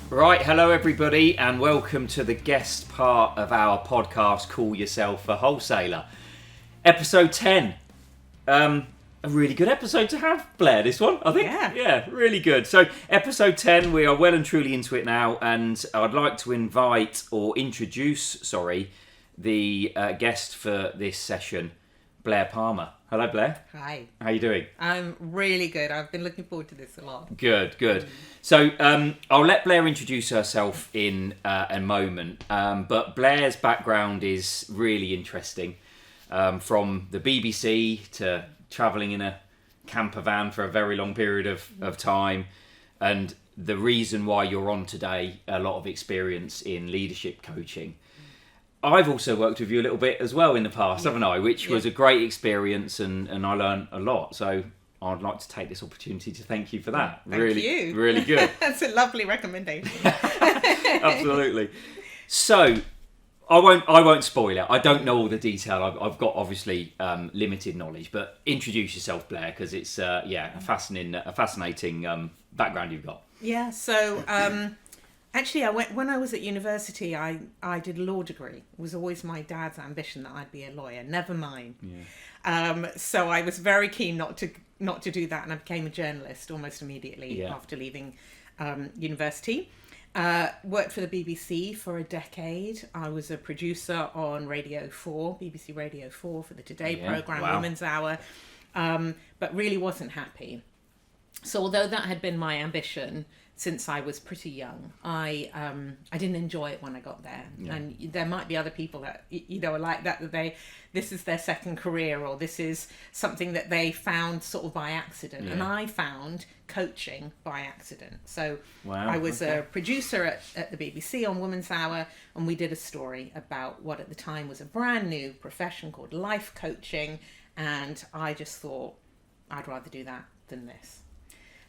Right, hello everybody, and welcome to the guest part of our podcast, Call Yourself a Wholesaler. Episode 10. A really good episode to have, Blair, this one, I think. Yeah, really good. So, episode 10, we are well and truly into it now, and I'd like to introduce the guest for this session, Blair Palmer. Hello, Blair. Hi. How you doing? I'm really good. I've been looking forward to this a lot. Good. So I'll let Blair introduce herself in a moment, but Blair's background is really interesting. From the BBC to travelling in a camper van for a very long period of time, and the reason why you're on today, a lot of experience in leadership coaching. I've also worked with you a little bit as well in the past, haven't I? Which was a great experience, and I learned a lot. So I'd like to take this opportunity to thank you for that. Thank you. Really good. That's a lovely recommendation. Absolutely. So I won't spoil it. I don't know all the detail. I've got obviously limited knowledge, but introduce yourself, Blair, because it's a fascinating background you've got. Yeah. So. Actually, when I was at university, I did a law degree. It was always my dad's ambition that I'd be a lawyer, never mine. Yeah. So I was very keen not to do that, and I became a journalist almost immediately after leaving university. Worked for the BBC for a decade. I was a producer on Radio 4, BBC Radio 4 for the Today programme, Women's Hour, but really wasn't happy. So although that had been my ambition since I was pretty young, I didn't enjoy it when I got there. Yeah. And there might be other people that are like that this is their second career, or this is something that they found sort of by accident. Yeah. And I found coaching by accident. So I was a producer at the BBC on Women's Hour, and we did a story about what at the time was a brand new profession called life coaching, and I just thought I'd rather do that than this.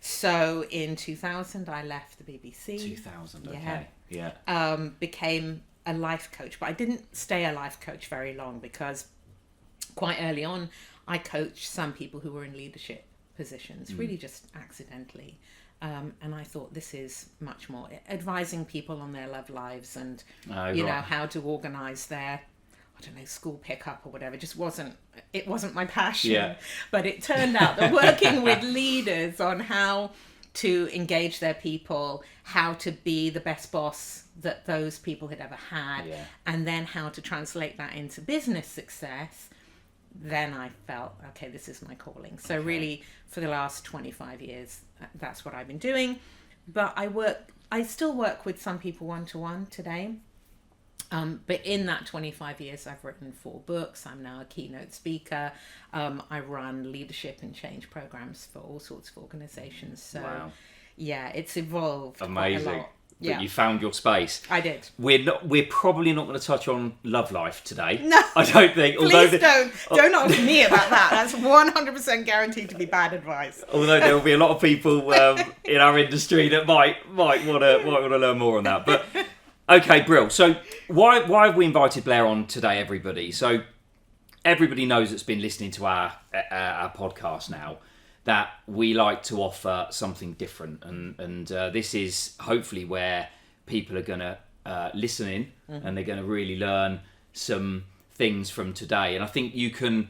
So in 2000, I left the BBC. 2000, okay. Yeah. Became a life coach, but I didn't stay a life coach very long, because quite early on, I coached some people who were in leadership positions, really just accidentally. And I thought, this is much more advising people on their love lives and, how to organise their, school pickup or whatever. It wasn't my passion. Yeah. But it turned out that working with leaders on how to engage their people, how to be the best boss that those people had ever had, and then how to translate that into business success, then I felt, okay, this is my calling. So really, for the last 25 years, that's what I've been doing. But I still work with some people one-to-one today. But in that 25 years, I've written 4 books. I'm now a keynote speaker. I run leadership and change programs for all sorts of organizations. So, it's evolved. Amazing. Quite a lot. But you found your space. I did. We're probably not going to touch on love life today. No. I don't think. Please don't ask me about that. That's 100% guaranteed to be bad advice. Although there will be a lot of people in our industry that might want to learn more on that. But okay, Brill. So why have we invited Blair on today, everybody? So everybody knows that's been listening to our podcast now that we like to offer something different. And this is hopefully where people are going to listen in and they're going to really learn some things from today. And I think you can,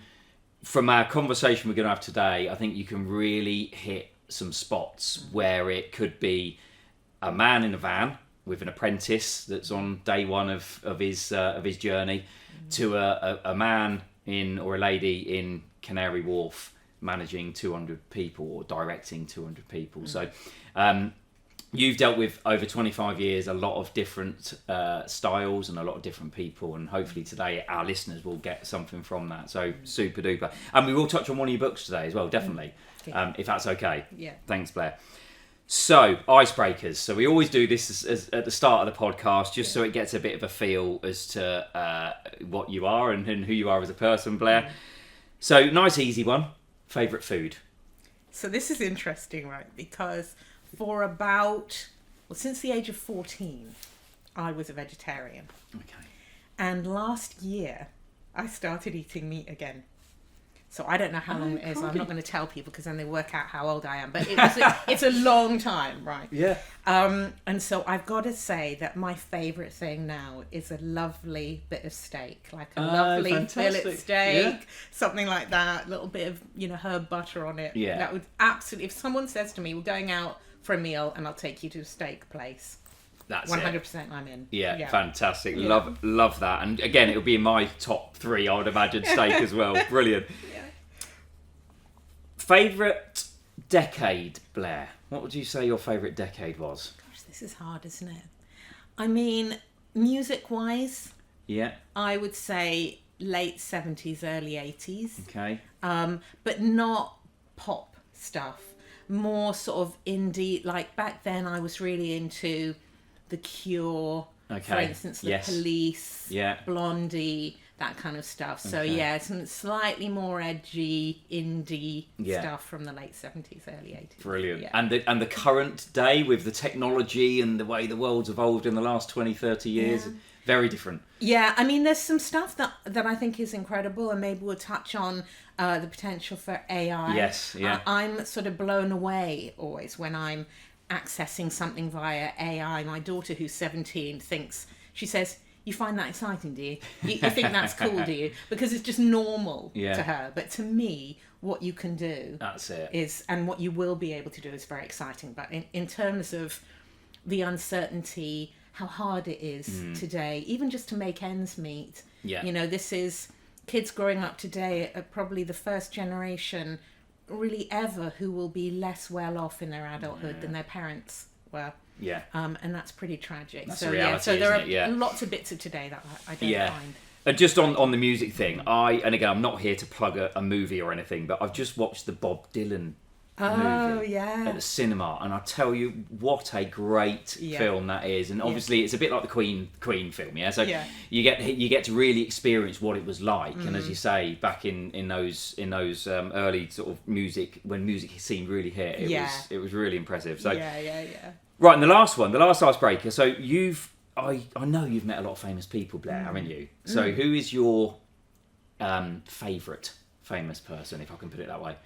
from our conversation we're going to have today, I think you can really hit some spots where it could be a man in a van with an apprentice that's on day one of his journey, to a man or a lady in Canary Wharf managing 200 people or directing 200 people. So you've dealt with, over 25 years, a lot of different styles and a lot of different people, and hopefully today our listeners will get something from that. So super duper. And we will touch on one of your books today as well, definitely, if that's okay. Yeah. Thanks, Blair. So, icebreakers. So we always do this as at the start of the podcast, just so it gets a bit of a feel as to what you are and who you are as a person, Blair. So, nice easy one. Favourite food? So this is interesting, right? Because since the age of 14, I was a vegetarian. Okay. And last year, I started eating meat again. So I don't know how long it is. I'm not going to tell people because then they work out how old I am. But it's a long time, right? Yeah. And so I've got to say that my favourite thing now is a lovely bit of steak, like a lovely fillet steak, something like that. A little bit of herb butter on it. Yeah. That would absolutely. If someone says to me, "We're going out for a meal, and I'll take you to a steak place," that's 100% I'm in. Yeah, fantastic. Love that. And again, it'll be in my top 3, I would imagine, steak as well. Brilliant. Yeah. Favourite decade, Blair? What would you say your favourite decade was? Gosh, this is hard, isn't it? I mean, music-wise, I would say late 70s, early 80s. Okay. But not pop stuff. More sort of indie. Like back then, I was really into The Cure, for instance, The Police, Blondie, that kind of stuff. So some slightly more edgy indie stuff from the late 70s, early 80s. Brilliant. Yeah. And the current day with the technology and the way the world's evolved in the last 20, 30 years, very different. Yeah, I mean, there's some stuff that I think is incredible, and maybe we'll touch on the potential for AI. Yes, yeah. I'm sort of blown away always when I'm accessing something via AI. My daughter, who's 17, she says, "You find that exciting, do you? You think that's cool, do you?" Because it's just normal to her. But to me, what you can do and what you will be able to do is very exciting. But in terms of the uncertainty, how hard it is today, even just to make ends meet. Yeah. This is kids growing up today are probably the first generation really ever who will be less well off in their adulthood than their parents were. Yeah. And that's pretty tragic. That's the reality, so there are lots of bits of today that I don't find. And just on the music thing, and again, I'm not here to plug a movie or anything, but I've just watched the Bob Dylan movie at the cinema, and I tell you what a great film that is. And obviously it's a bit like the Queen film, so you get to really experience what it was like. And as you say, back in those early sort of music, when music seemed really hit, it was really impressive. So right, and the last icebreaker. So I know you've met a lot of famous people, Blair, haven't you? So who is your favourite famous person, if I can put it that way?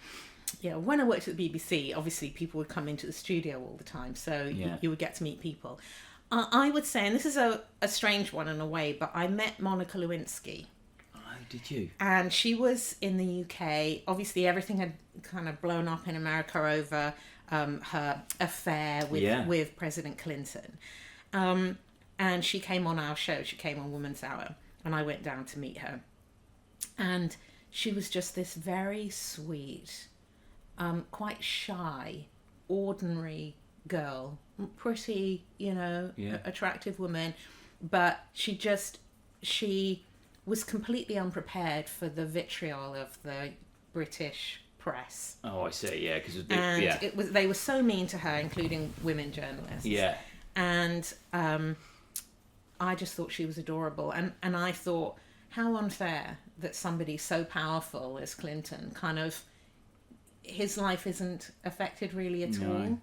Yeah, when I worked at the BBC, obviously people would come into the studio all the time, so you would get to meet people. I would say, and this is a strange one in a way, but I met Monica Lewinsky. Oh, did you? And she was in the UK. Obviously, everything had kind of blown up in America over her affair with President Clinton. And she came on our show. She came on Woman's Hour, and I went down to meet her. And she was just this very sweet, quite shy, ordinary girl, pretty, attractive woman, but she was completely unprepared for the vitriol of the British press. Oh, I see. Yeah, because they were so mean to her, including women journalists. Yeah, and I just thought she was adorable, and I thought, how unfair that somebody so powerful as Clinton his life isn't affected really at all,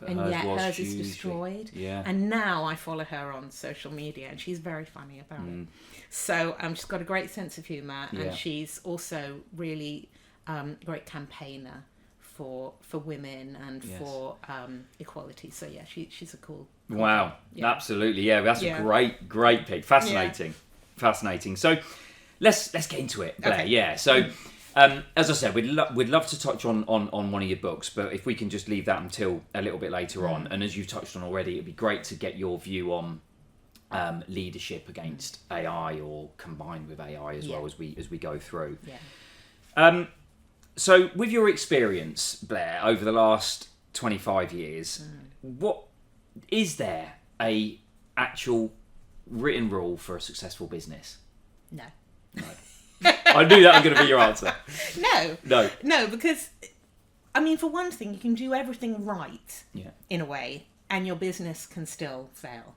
and yet hers is destroyed. Yeah. And now I follow her on social media, and she's very funny about it. So she's got a great sense of humour, and she's also really great campaigner for women and for equality. So she's a cool. Wow, absolutely, that's a great pick. Fascinating. So let's get into it, Blair. Okay. Yeah. So. As I said, we'd love to touch on one of your books, but if we can just leave that until a little bit later on. And as you've touched on already, it'd be great to get your view on leadership against AI or combined with AI as well as we go through. Yeah. So with your experience, Blair, over the last 25 years, what is there a actual written rule for a successful business? No. I knew that was going to be your answer. No, because, I mean, for one thing, you can do everything right in a way, and your business can still fail.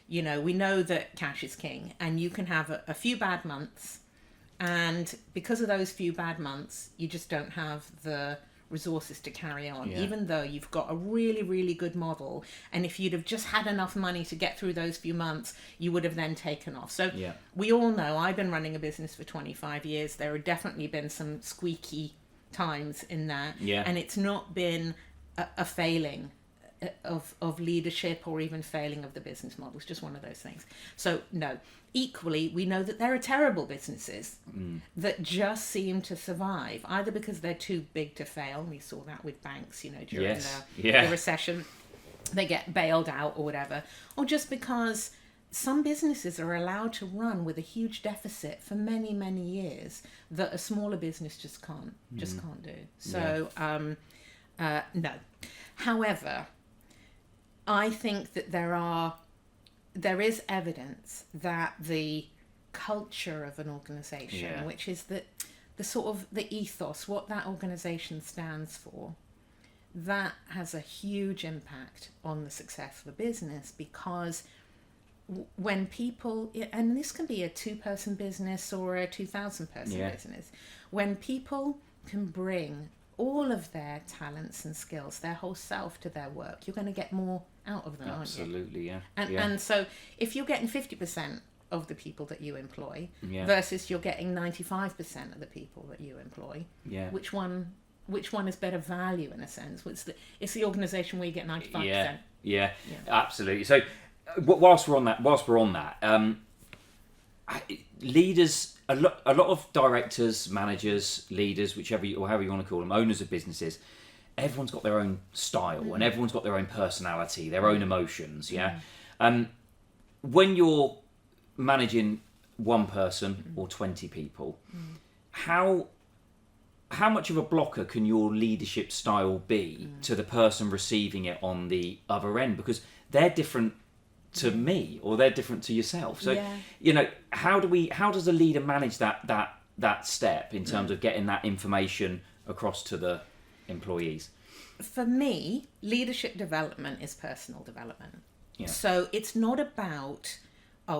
We know that cash is king, and you can have a few bad months, and because of those few bad months, you just don't have the resources to carry on, Yeah. even though you've got a really, really good model. And if you'd have just had enough money to get through those few months, you would have then taken off. So Yeah. we all know, I've been running a business for 25 years. There have definitely been some squeaky times in that. Yeah. And it's not been a failing of leadership or even failing of the business model. It's just one of those things. So no. Equally, we know that there are terrible businesses that just seem to survive, either because they're too big to fail. We saw that with banks, during the recession. They get bailed out or whatever. Or just because some businesses are allowed to run with a huge deficit for many, many years that a smaller business just can't do. So, no. However, I think that there is evidence that the culture of an organisation, which is the sort of the ethos, what that organisation stands for, that has a huge impact on the success of a business. Because when people, and this can be a 2-person business or a 2,000-person business, when people can bring all of their talents and skills, their whole self to their work, you're going to get more out of them, Absolutely, aren't yeah. you? And so if you're getting 50% of the people that you employ versus you're getting 95% of the people that you employ, which one is better value in a sense? It's the organisation where you get 95%. Yeah, absolutely. So whilst we're on that, leaders, a lot of directors, managers, leaders, however you want to call them, owners of businesses, everyone's got their own style and everyone's got their own personality, their own emotions. When you're managing one person or 20 people, how much of a blocker can your leadership style be to the person receiving it on the other end? Because they're different to me, or they're different to yourself. So, how does a leader manage that step in terms of getting that information across to the employees? For me, leadership development is personal development. Yeah. So it's not about,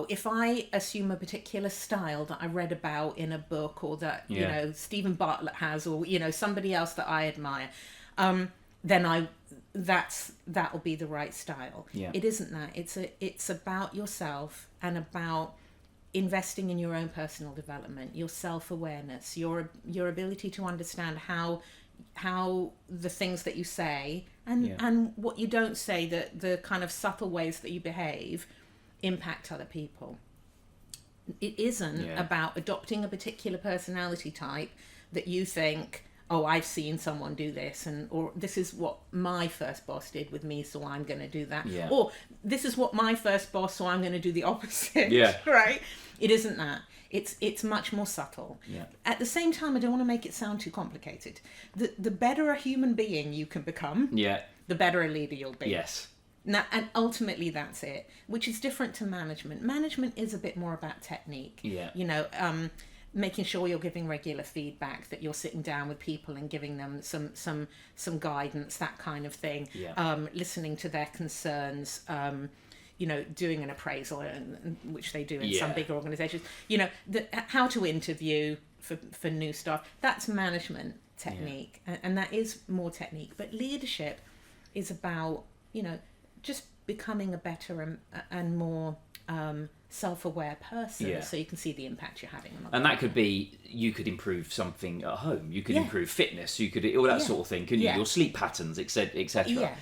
if I assume a particular style that I read about in a book, or that Stephen Bartlett has, or somebody else that I admire, then that'll be the right style. Yeah. It isn't that. It's about yourself and about investing in your own personal development, your self-awareness, your ability to understand how the things that you say and what you don't say, the kind of subtle ways that you behave impact other people. It isn't about adopting a particular personality type that you think, I've seen someone do this, or this is what my first boss did with me, so I'm going to do that. Yeah. Or this is what my first boss, so I'm going to do the opposite. Yeah. Right? It isn't that. It's much more subtle. Yeah. At the same time, I don't want to make it sound too complicated. The better a human being you can become, the better a leader you'll be. Yes. Now, and ultimately that's it, which is different to management. Management is a bit more about technique. Yeah. Making sure you're giving regular feedback, that you're sitting down with people and giving them some guidance, that kind of thing. Yeah. Listening to their concerns, doing an appraisal, which they do in some bigger organisations. How to interview for new staff. That's management technique, and that is more technique. But leadership is about just becoming a better and more self-aware person, so you can see the impact you're having. And that could be, you could improve something at home, you could improve fitness, you could all that sort of thing, couldn't you? Your sleep patterns, etc. Yeah.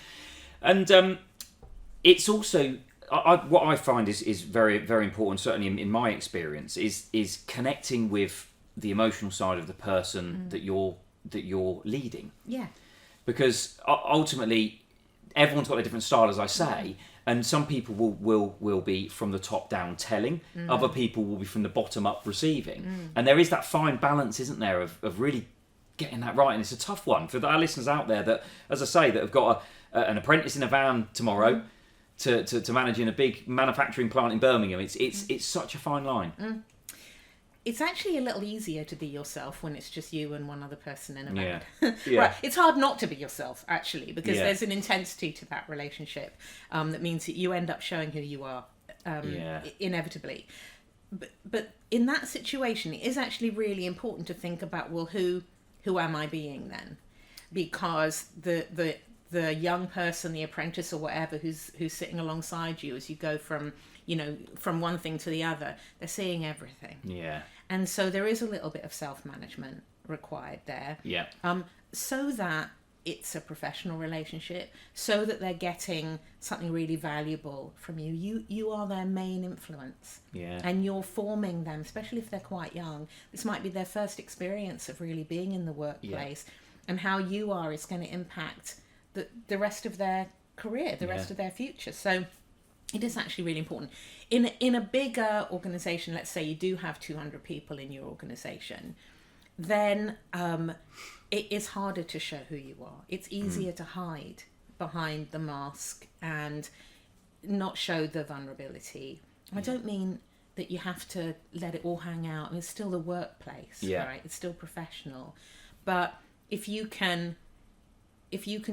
And it's also, what I find is very, very important, certainly in my experience, is connecting with the emotional side of the person that you're leading. Yeah. Because ultimately, everyone's got a different style, as I say, and some people will be from the top down telling, other people will be from the bottom up receiving, and there is that fine balance, isn't there, of really getting that right. And it's a tough one for our listeners out there that, as I say, that have got an apprentice in a van tomorrow to managing a big manufacturing plant in Birmingham. It's such a fine line. It's actually a little easier to be yourself when it's just you and one other person in a van. Yeah. Right. It's hard not to be yourself, actually, because there's an intensity to that relationship that means that you end up showing who you are inevitably. But in that situation, it is actually really important to think about, well, who am I being then? because the young person, the apprentice or whatever, who's sitting alongside you as you go from one thing to the other, they're seeing everything. Yeah. And so there is a little bit of self-management required there. Yeah. So that it's a professional relationship, so that they're getting something really valuable from you. You are their main influence. Yeah. And you're forming them, especially if they're quite young. This might be their first experience of really being in the workplace. Yeah. And how you are is going to impact the rest of their career, the rest of their future. So it is actually really important. In a bigger organisation, let's say you do have 200 people in your organisation, then it is harder to show who you are. It's easier to hide behind the mask and not show the vulnerability. I don't mean that you have to let it all hang out. I mean, it's still the workplace, right? It's still professional. But if you can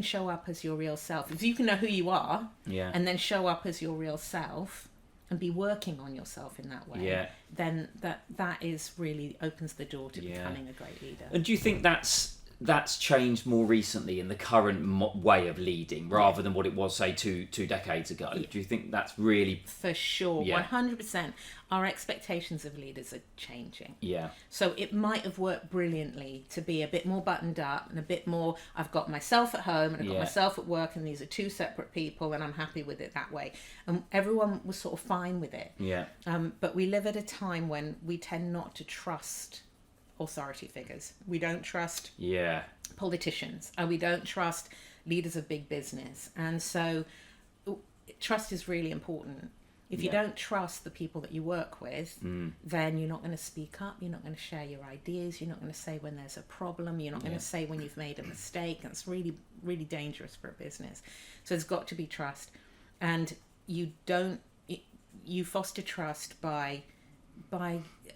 show up as your real self, if you can know who you are, and then show up as your real self and be working on yourself in that way, then that is really opens the door to becoming a great leader. And do you think that's changed more recently in the current way of leading rather than what it was, say, two decades ago? Do you think that's really... For sure, 100%. Our expectations of leaders are changing. Yeah. So it might have worked brilliantly to be a bit more buttoned up and a bit more, I've got myself at home and I've got myself at work and these are two separate people and I'm happy with it that way. And everyone was sort of fine with it. Yeah. But we live at a time when we tend not to trust authority figures. We don't trust politicians, and we don't trust leaders of big business. And so trust is really important. If you don't trust the people that you work with, then you're not going to speak up, you're not going to share your ideas, you're not going to say when there's a problem, you're not going to say when you've made a mistake. That's really, really dangerous for a business. So there's got to be trust. And you foster trust by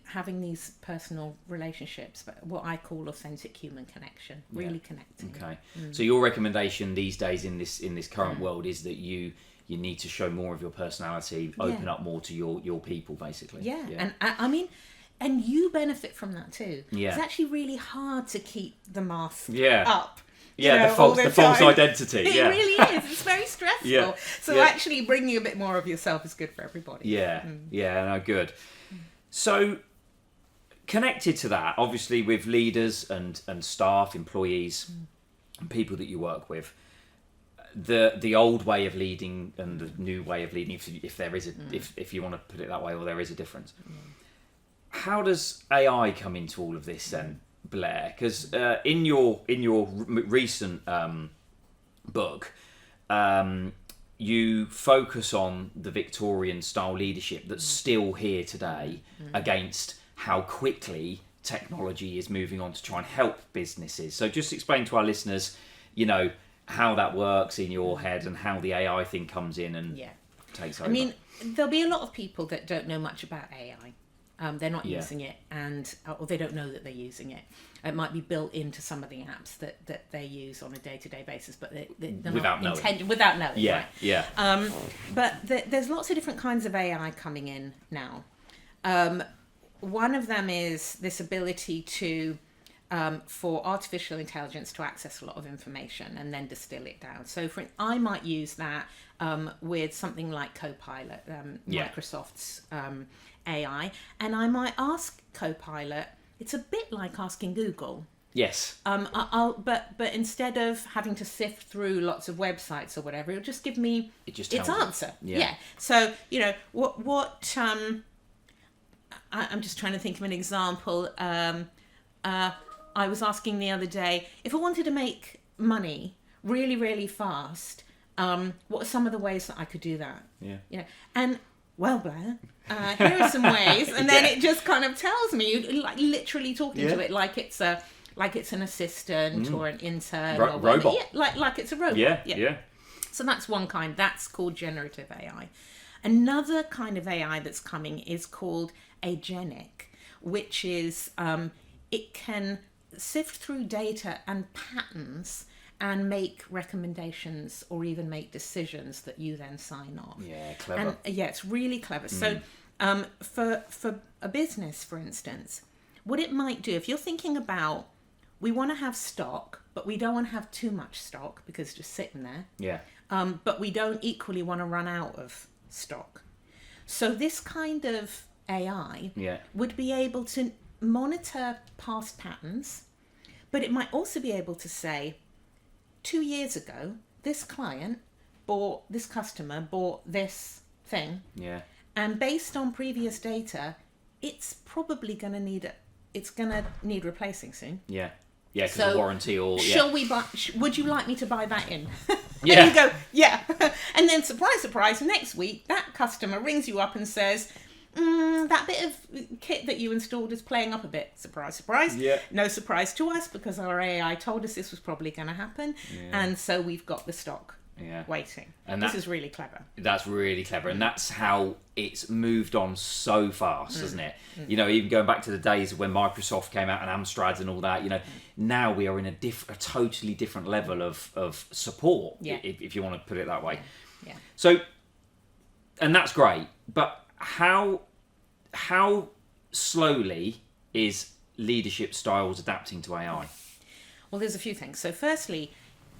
having these personal relationships, but what I call authentic human connection, really connecting. Okay. So your recommendation these days in this current world is that you need to show more of your personality, open up more to your people, basically. Yeah. And I mean, and you benefit from that too. Yeah. It's actually really hard to keep the mask up. Yeah, the false identity. It really is. It's very stressful. So actually bringing a bit more of yourself is good for everybody. Yeah. No, good. So connected to that, obviously with leaders and staff, employees, and people that you work with, the old way of leading and the new way of leading, if there is if you want to put it that way, or there is a difference. How does AI come into all of this then, Blair? Because in your recent book, you focus on the Victorian style leadership that's still here today against how quickly technology is moving on to try and help businesses. So just explain to our listeners, how that works in your head and how the AI thing comes in and takes over. I mean, there'll be a lot of people that don't know much about AI. They're not using it, or they don't know that they're using it. It might be built into some of the apps that they use on a day-to-day basis, but they're without not knowing. Without knowing. Yeah, right? But there's lots of different kinds of AI coming in now. One of them is this ability to for artificial intelligence to access a lot of information and then distill it down. So I might use that with something like Copilot, Microsoft's AI, and I might ask Copilot. It's a bit like asking Google. Yes. But instead of having to sift through lots of websites or whatever, it'll just give me its answer. Yeah. So what I'm just trying to think of an example. I was asking the other day, if I wanted to make money really, really fast, what are some of the ways that I could do that? Yeah. And, well, Blair, here are some ways. And then it just kind of tells me, like literally talking to it like it's an assistant or an intern. or robot. Yeah, like it's a robot. Yeah. So that's one kind. That's called generative AI. Another kind of AI that's coming is called agentic, which is it can sift through data and patterns and make recommendations or even make decisions that you then sign off. Yeah, clever. And it's really clever. So for a business, for instance, what it might do, if you're thinking about we want to have stock, but we don't want to have too much stock because it's just sitting there. Yeah. But we don't equally want to run out of stock. So this kind of AI would be able to monitor past patterns, but it might also be able to say, 2 years ago, this customer bought this thing. Yeah. And based on previous data, it's probably going to need replacing soon. Yeah. Yeah, because of warranty or... Shall we buy... would you like me to buy that in? Yeah. And you go, yeah. And then, surprise, surprise, next week, that customer rings you up and says, that bit of kit that you installed is playing up a bit. Surprise, surprise. Yeah. No surprise to us because our AI told us this was probably going to happen. Yeah. And so we've got the stock waiting. And this is really clever. That's really clever. And that's how it's moved on so fast, hasn't it? You know, even going back to the days when Microsoft came out and Amstrad and all that, you know, now we are in a totally different level of support, if you want to put it that way. Yeah. So, and that's great. But how slowly is leadership styles adapting to AI? Well, there's a few things. So firstly,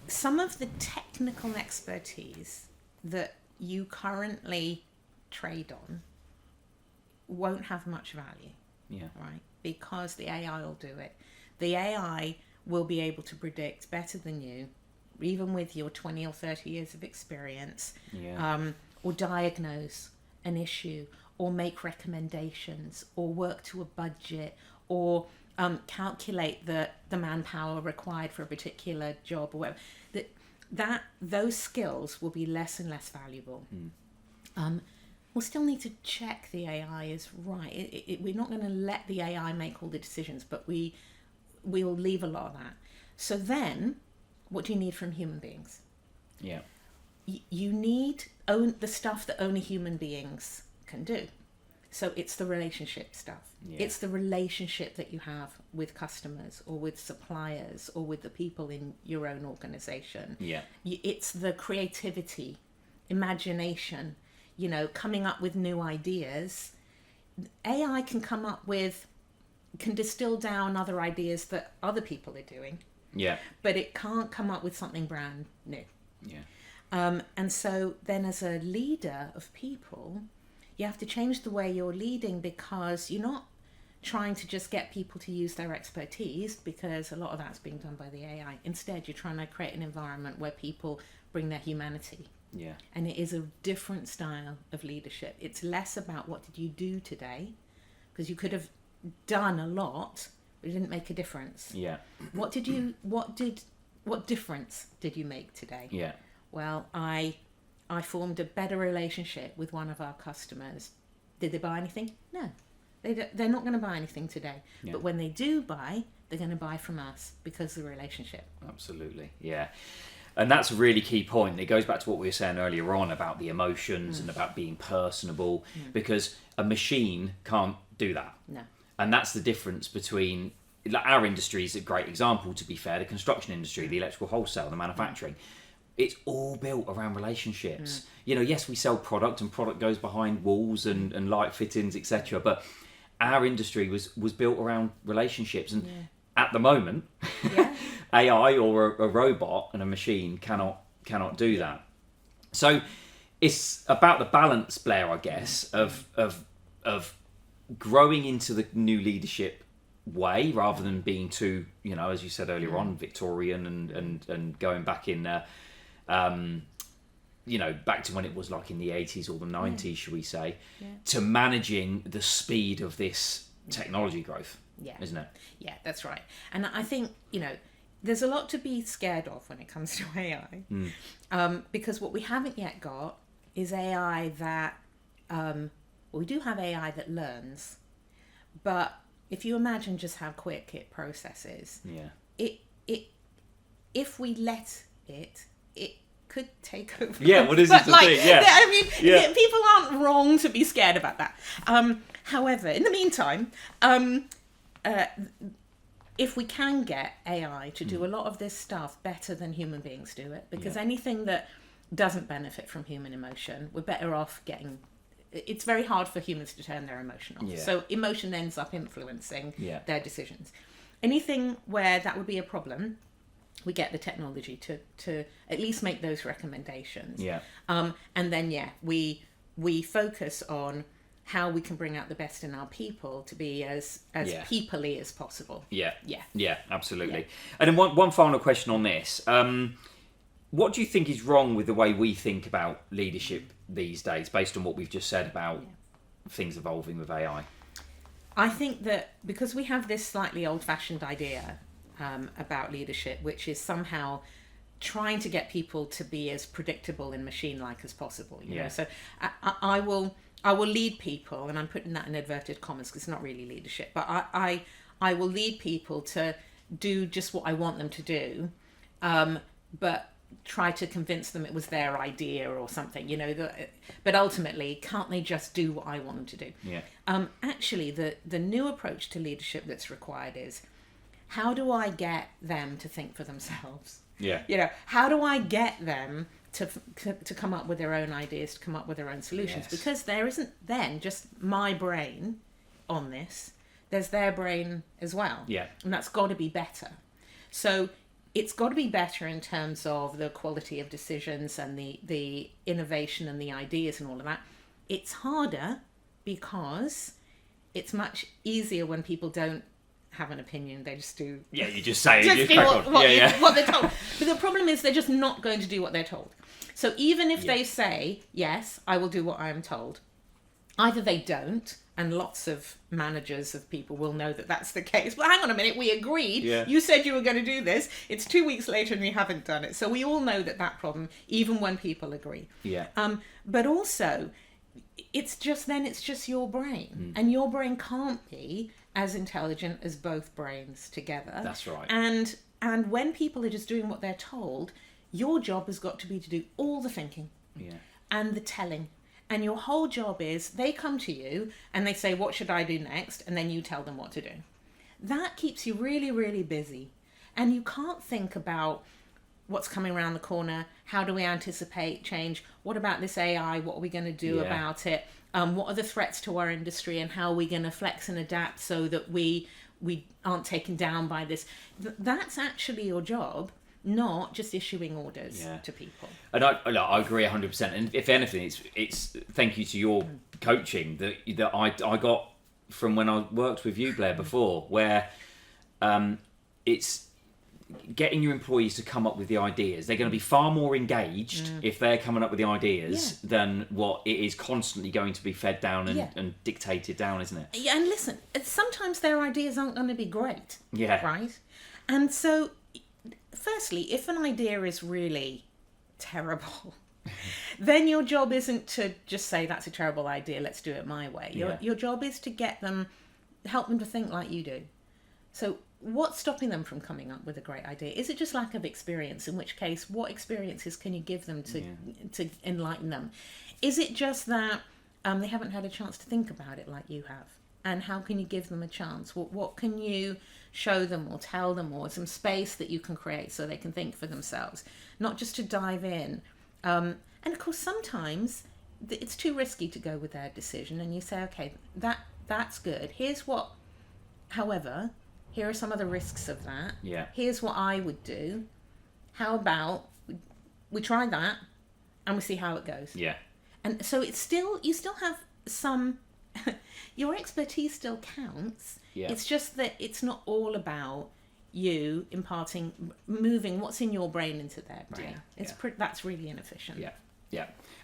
some of the technical expertise that you currently trade on won't have much value. Yeah. Right? Because the AI will do it. The AI will be able to predict better than you, even with your 20 or 30 years of experience, or diagnose an issue, or make recommendations, or work to a budget, or calculate the manpower required for a particular job or whatever. Those skills will be less and less valuable. We'll still need to check the AI is right. We're not going to let the AI make all the decisions, but we'll leave a lot of that. So then, what do you need from human beings? Yeah. You need the stuff that only human beings can do. So it's the relationship stuff. Yeah. It's the relationship that you have with customers or with suppliers or with the people in your own organization. Yeah. It's the creativity, imagination, you know, coming up with new ideas. AI can distill down other ideas that other people are doing. Yeah. But it can't come up with something brand new. Yeah. And so then as a leader of people, you have to change the way you're leading, because you're not trying to just get people to use their expertise, because a lot of that's being done by the AI. Instead, you're trying to create an environment where people bring their humanity. Yeah. And it is a different style of leadership. It's less about what did you do today, because you could have done a lot, but it didn't make a difference. Yeah. What difference did you make today? Yeah. Well, I formed a better relationship with one of our customers. Did they buy anything? No. They're not going to buy anything today. Yeah. But when they do buy, they're going to buy from us because of the relationship. Absolutely, yeah. And that's a really key point. It goes back to what we were saying earlier on about the emotions and about being personable, because a machine can't do that. No. And that's the difference between... Our industry is a great example, to be fair. The construction industry, the electrical wholesale, the manufacturing... It's all built around relationships. You know, yes, we sell product, and product goes behind walls and light fittings, etc. But our industry was built around relationships. And at the moment, AI or a robot and a machine cannot do that. So it's about the balance, Blair, I guess, of growing into the new leadership way, rather than being too, you know, as you said earlier on, Victorian and going back in you know, back to when it was like in the 80s or the 90s, should we say, to managing the speed of this technology growth, isn't it? Yeah, that's right. And I think, you know, there's a lot to be scared of when it comes to AI, because what we haven't yet got is AI that, we do have AI that learns, but if you imagine just how quick it processes, if we let it could take over. Yeah, what is it to think? Yeah. I mean, people aren't wrong to be scared about that. However, in the meantime, if we can get AI to do a lot of this stuff better than human beings do it, because anything that doesn't benefit from human emotion, we're better off getting... It's very hard for humans to turn their emotion off. Yeah. So emotion ends up influencing their decisions. anything where that would be a problem, we get the technology to at least make those recommendations. Yeah. And then, we focus on how we can bring out the best in our people to be as people-y as possible. Yeah, absolutely. And then one final question on this. What do you think is wrong with the way we think about leadership these days, based on what we've just said about things evolving with AI? I think that because we have this slightly old-fashioned idea about leadership, which is somehow trying to get people to be as predictable and machine-like as possible. You know? So I will lead people, and I'm putting that in inverted commas because it's not really leadership, but I will lead people to do just what I want them to do, but try to convince them it was their idea or something, you know. But ultimately, can't they just do what I want them to do? Actually, the new approach to leadership that's required is, how do I get them to think for themselves? You know, how do I get them to come up with their own ideas, to come up with their own solutions? Because there isn't then just my brain on this, there's their brain as well. And that's got to be better. So it's got to be better in terms of the quality of decisions and the innovation and the ideas and all of that. It's harder because it's much easier when people don't have an opinion. They just do. Yeah, you just say it. Just do what they're told. But the problem is they're just not going to do what they're told. So even if they say, yes, I will do what I am told, either they don't, and lots of managers of people will know that that's the case. Well, hang on a minute, we agreed. You said you were going to do this. It's 2 weeks later and you haven't done it. So we all know that problem, even when people agree. But also, it's just your brain. And your brain can't be as intelligent as both brains together. That's right. And when people are just doing what they're told, your job has got to be to do all the thinking and the telling. And your whole job is, they come to you and they say, what should I do next? And then you tell them what to do. That keeps you really, really busy. And you can't think about what's coming around the corner. How do we anticipate change? What about this AI? What are we going to do about it? What are the threats to our industry, and how are we going to flex and adapt so that we aren't taken down by this? That's actually your job, not just issuing orders to people. And I agree 100%. And if anything, it's thank you to your coaching that I got from when I worked with you, Blair, before, where it's getting your employees to come up with the ideas. They're going to be far more engaged if they're coming up with the ideas than what it is constantly going to be fed down and dictated down, isn't it? Yeah, and listen, sometimes their ideas aren't going to be great. Right? And so, firstly, if an idea is really terrible, then your job isn't to just say, that's a terrible idea, let's do it my way. Your job is to help them to think like you do. So what's stopping them from coming up with a great idea? Is it just lack of experience? In which case, what experiences can you give them to enlighten them? Is it just that they haven't had a chance to think about it like you have? And how can you give them a chance? What can you show them or tell them, or some space that you can create so they can think for themselves, not just to dive in? And of course, sometimes it's too risky to go with their decision, and you say, okay, that's good. However, here are some of the risks of that. Here's what I would do. How about we try that and we see how it goes? And so you still have some, your expertise still counts. It's just that it's not all about you moving what's in your brain into their brain. That's really inefficient.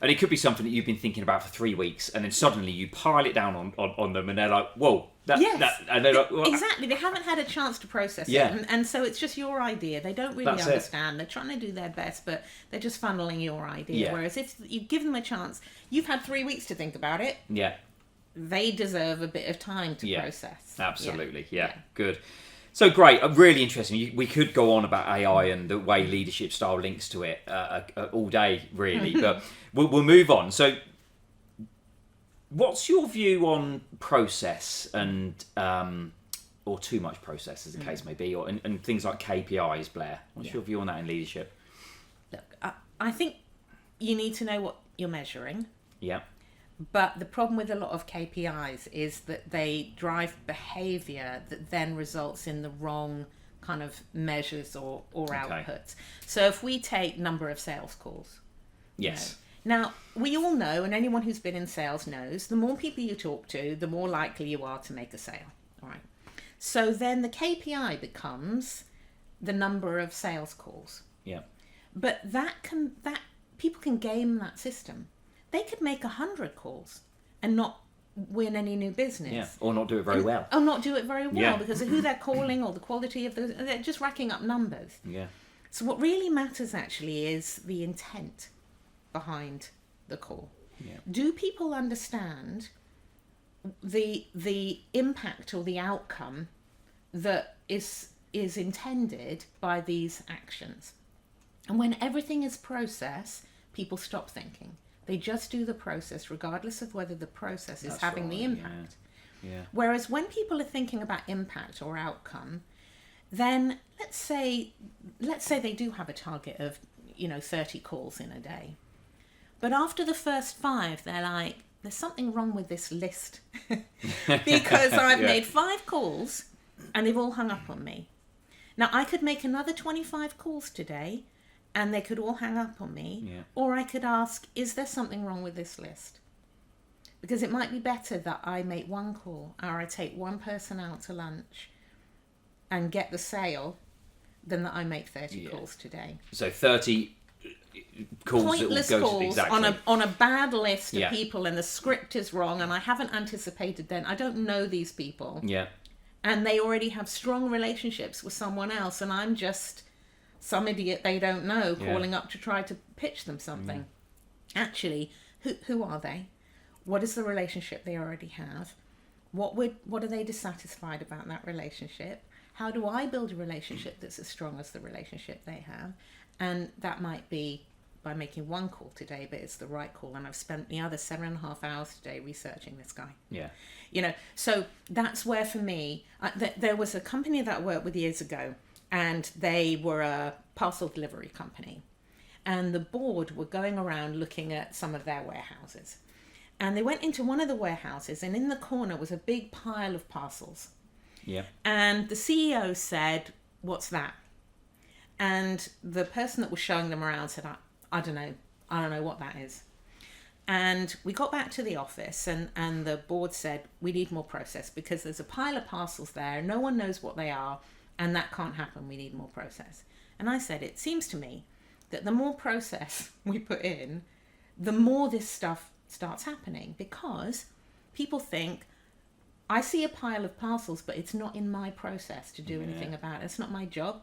And it could be something that you've been thinking about for 3 weeks, and then suddenly you pile it down on them, and they're like, whoa. And they're like, well, exactly. They haven't had a chance to process it. And so it's just your idea. They don't really understand. They're trying to do their best, but they're just funneling your idea. Whereas if you give them a chance, you've had 3 weeks to think about it. They deserve a bit of time to process. Absolutely. Good. So great, really interesting. We could go on about AI and the way leadership style links to it all day, really, but we'll move on. So what's your view on process and, or too much process, as the case may be, and things like KPIs, Blair? What's your view on that in leadership? Look, I think you need to know what you're measuring. But the problem with a lot of KPIs is that they drive behavior that then results in the wrong kind of measures or outputs. So if we take number of sales calls. Yes. Now, we all know, and anyone who's been in sales knows, the more people you talk to, the more likely you are to make a sale. All right. So then the KPI becomes the number of sales calls. Yeah. But that people can game that system. They could make 100 calls and not win any new business. Yeah. Or not do it very well. Or not do it very well Yeah. because of who they're calling or the quality of they're just racking up numbers. Yeah. So what really matters actually is the intent behind the call. Yeah. Do people understand the impact or the outcome that is intended by these actions? And when everything is process, people stop thinking. They just do the process regardless of whether the process is having the impact. Yeah. Whereas when people are thinking about impact or outcome, then let's say they do have a target of 30 calls in a day. But after the first 5, they're like, there's something wrong with this list because I've made 5 calls and they've all hung up on me. Now, I could make another 25 calls today and they could all hang up on me. Yeah. Or I could ask, is there something wrong with this list? Because it might be better that I make 1 call or I take 1 person out to lunch and get the sale than that I make 30 calls today. So 30 calls pointless that will go calls to exactly. on a bad list of people, and the script is wrong, and I haven't anticipated then. I don't know these people. Yeah. And they already have strong relationships with someone else, and I'm just some idiot they don't know calling up to try to pitch them something. Actually, who are they? What is the relationship they already have? What are they dissatisfied about that relationship? How do I build a relationship that's as strong as the relationship they have? And that might be by making 1 call today, but it's the right call. And I've spent the other 7.5 hours today researching this guy. Yeah. So that's where for me, there was a company that I worked with years ago, and they were a parcel delivery company. And the board were going around looking at some of their warehouses. And they went into one of the warehouses, and in the corner was a big pile of parcels. Yeah. And the CEO said, "What's that?" And the person that was showing them around said, I don't know what that is. And we got back to the office and the board said, we need more process because there's a pile of parcels there. No one knows what they are, and that can't happen. We need more process. And I said, it seems to me that the more process we put in, the more this stuff starts happening, because people think, I see a pile of parcels, but it's not in my process to do anything about it. It's not my job.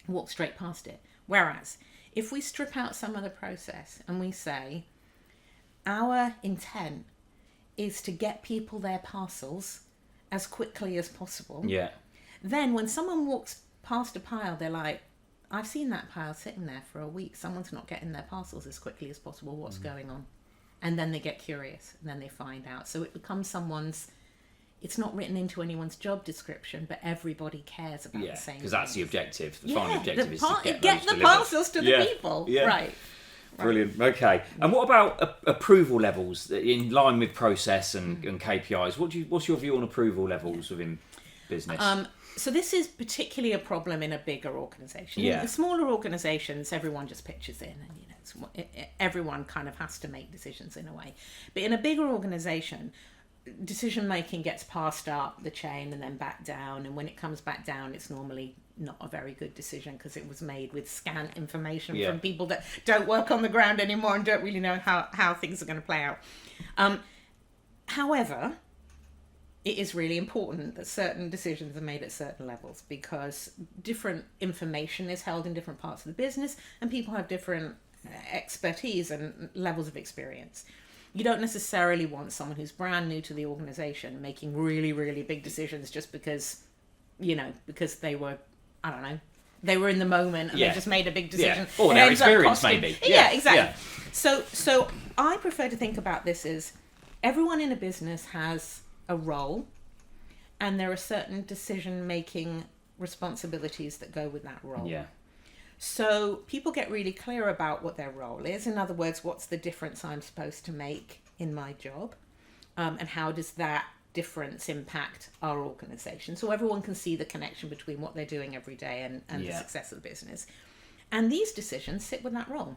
Walk straight past it. Whereas if we strip out some of the process and we say our intent is to get people their parcels as quickly as possible, then when someone walks past a pile, they're like, I've seen that pile sitting there for a week. Someone's not getting their parcels as quickly as possible. What's going on? And then they get curious and then they find out. So it becomes it's not written into anyone's job description, but everybody cares about the same because that's the things. objective. The final objective is to get those the delivered. parcels to the people. Yeah. Right. Brilliant. Okay. And what about approval levels in line with process and KPIs? What's your view on approval levels within business? So this is particularly a problem in a bigger organisation. Yeah. In the smaller organisations, everyone just pitches in, and everyone kind of has to make decisions in a way. But in a bigger organisation, decision making gets passed up the chain and then back down, and when it comes back down, it's normally not a very good decision because it was made with scant information from people that don't work on the ground anymore and don't really know how things are going to play out. However, it is really important that certain decisions are made at certain levels, because different information is held in different parts of the business and people have different expertise and levels of experience. You don't necessarily want someone who's brand new to the organisation making really, really big decisions just because, because they were, I don't know, they were in the moment and they just made a big decision. Yeah. Or their experience, maybe. Yeah, exactly. Yeah. So I prefer to think about this as everyone in a business has a role, and there are certain decision-making responsibilities that go with that role. Yeah. So people get really clear about what their role is. In other words, what's the difference I'm supposed to make in my job, and how does that difference impact our organisation, so everyone can see the connection between what they're doing every day and the success of the business. And these decisions sit with that role.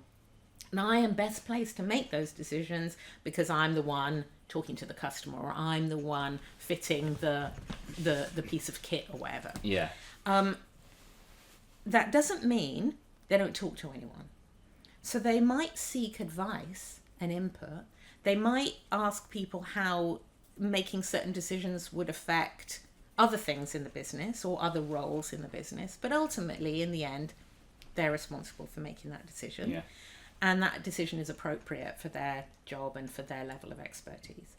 And I am best placed to make those decisions because I'm the one talking to the customer, or I'm the one fitting the piece of kit or whatever. Yeah. That doesn't mean they don't talk to anyone. So they might seek advice and input. They might ask people how making certain decisions would affect other things in the business or other roles in the business. But ultimately, in the end, they're responsible for making that decision. Yeah. And that decision is appropriate for their job and for their level of expertise.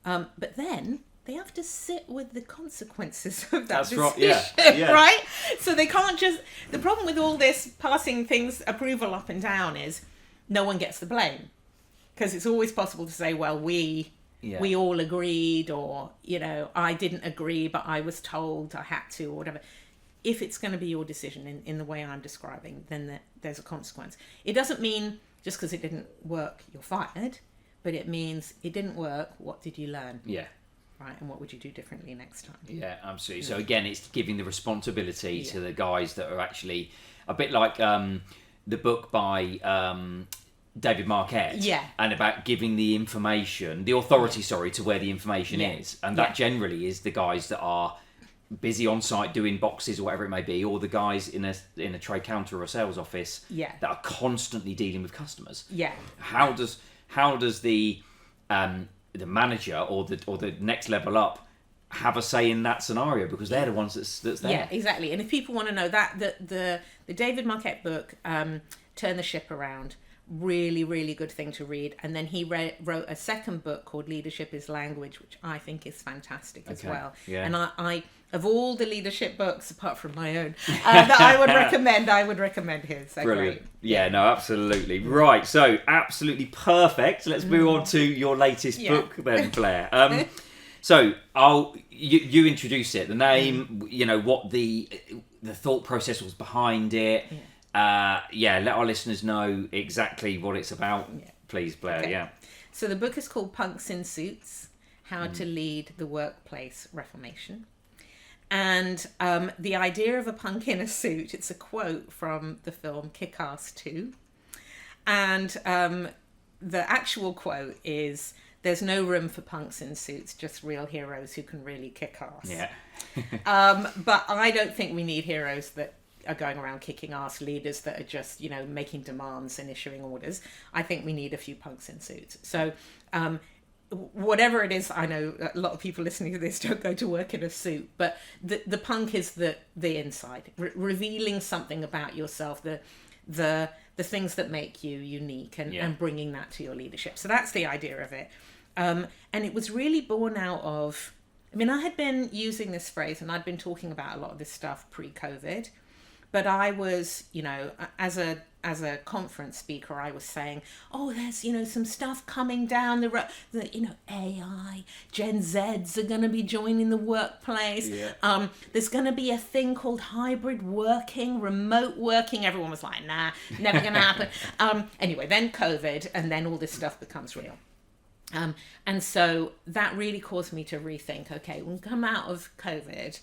But then they have to sit with the consequences of that decision, right? Right? So they can't just... The problem with all this passing things, approval up and down, is no one gets the blame. Because it's always possible to say, well, we all agreed, or, I didn't agree, but I was told I had to, or whatever. If it's going to be your decision in the way I'm describing, then there's a consequence. It doesn't mean just because it didn't work, you're fired, but it means it didn't work, what did you learn? Yeah. Right, and what would you do differently next time? Yeah, absolutely. So again, it's giving the responsibility to the guys that are actually a bit like the book by David Marquette, and about giving the information, the authority, to where the information is, and that generally is the guys that are busy on site doing boxes or whatever it may be, or the guys in a trade counter or a sales office that are constantly dealing with customers. Yeah. How does the manager or the next level up have a say in that scenario, because they're the ones that's there. Yeah, exactly. And if people want to know that, the David Marquette book, Turn the Ship Around, really, really good thing to read. And then he wrote a second book called Leadership is Language, which I think is fantastic as well. Yeah. And I of all the leadership books, apart from my own, that I would recommend his. They're Brilliant. great. Yeah, no, absolutely. Right, so absolutely perfect. Let's move on to your latest book then, Blair. So you introduce it, the name, what the thought process was behind it. Let our listeners know exactly what it's about, please, Blair. Okay. Yeah. So the book is called Punks in Suits: How to Lead the Workplace Reformation. And the idea of a punk in a suit, it's a quote from the film Kick-Ass 2. And the actual quote is, "There's no room for punks in suits, just real heroes who can really kick ass." Yeah. But I don't think we need heroes that are going around kicking ass, leaders that are just, making demands and issuing orders. I think we need a few punks in suits. So whatever it is, I know a lot of people listening to this don't go to work in a suit, but the punk is the inside, revealing something about yourself, the things that make you unique, and bringing that to your leadership. So that's the idea of it. And it was really born out of, I had been using this phrase and I'd been talking about a lot of this stuff pre-COVID, but I was, as a conference speaker, I was saying, oh, there's, some stuff coming down the road, AI, Gen Zs are going to be joining the workplace. Yeah. There's going to be a thing called hybrid working, remote working. Everyone was like, nah, never going to happen. Anyway, then COVID, and then all this stuff becomes real. And so that really caused me to rethink, okay, when we come out of COVID,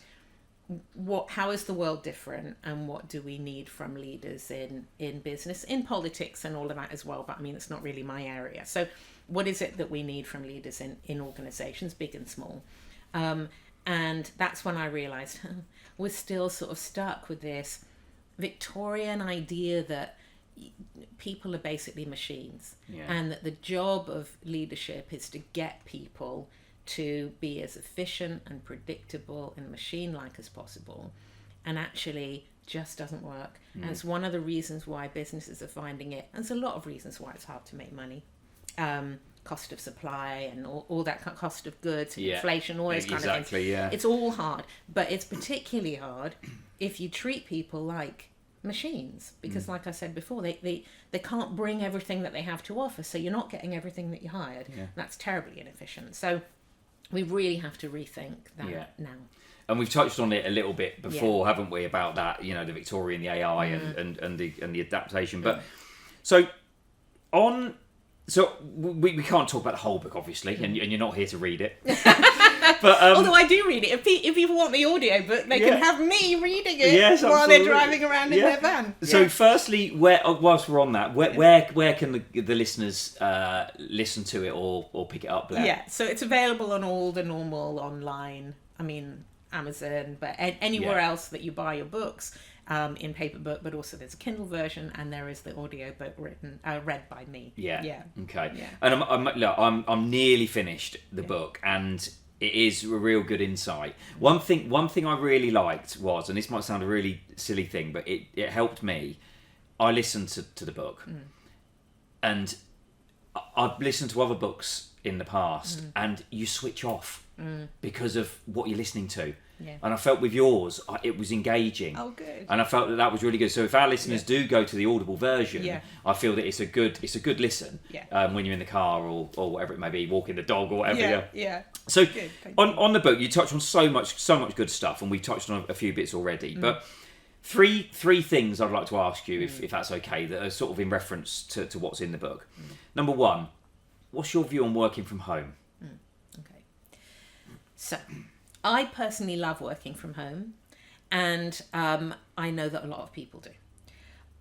how is the world different, and what do we need from leaders in business, in politics and all of that as well, but it's not really my area. So what is it that we need from leaders in organizations, big and small? And that's when I realized we're still sort of stuck with this Victorian idea that people are basically machines, and that the job of leadership is to get people to be as efficient and predictable and machine-like as possible, and actually just doesn't work. And it's one of the reasons why businesses are finding it. There's a lot of reasons why it's hard to make money. Cost of supply and all that cost of goods, inflation, all those kind of things. Yeah. It's all hard, but it's particularly hard if you treat people like machines, because like I said before, they can't bring everything that they have to offer, so you're not getting everything that you hired. That's terribly inefficient. So we really have to rethink that now. And we've touched on it a little bit before, haven't we, about that, the Victorian, the AI and the adaptation. But so on So we can't talk about the whole book, obviously, and you're not here to read it. But although I do read it, if people want the audio book, they can have me reading it while they're driving around in their van. So, firstly, whilst we're on that, where can the listeners listen to it or pick it up, Blair? Yeah, so it's available on all the normal online. I mean, Amazon, but anywhere else that you buy your books. In paper book, but also there's a Kindle version, and there is the audio book read by me. Yeah. Okay. Yeah. And I'm nearly finished the book, and it is a real good insight. One thing I really liked was, and this might sound a really silly thing, but it helped me. I listened to the book, and I've listened to other books in the past, and you switch off because of what you're listening to. Yeah. And I felt with yours, it was engaging. Oh, good. And I felt that was really good. So if our listeners do go to the Audible version, I feel that it's a good listen. Yeah. When you're in the car or whatever it may be, walking the dog or whatever. Yeah. So on the book, you touched on so much good stuff, and we've touched on a few bits already. But three things I'd like to ask you, if that's okay, that are sort of in reference to what's in the book. Number one, what's your view on working from home? Okay. So, I personally love working from home, and I know that a lot of people do.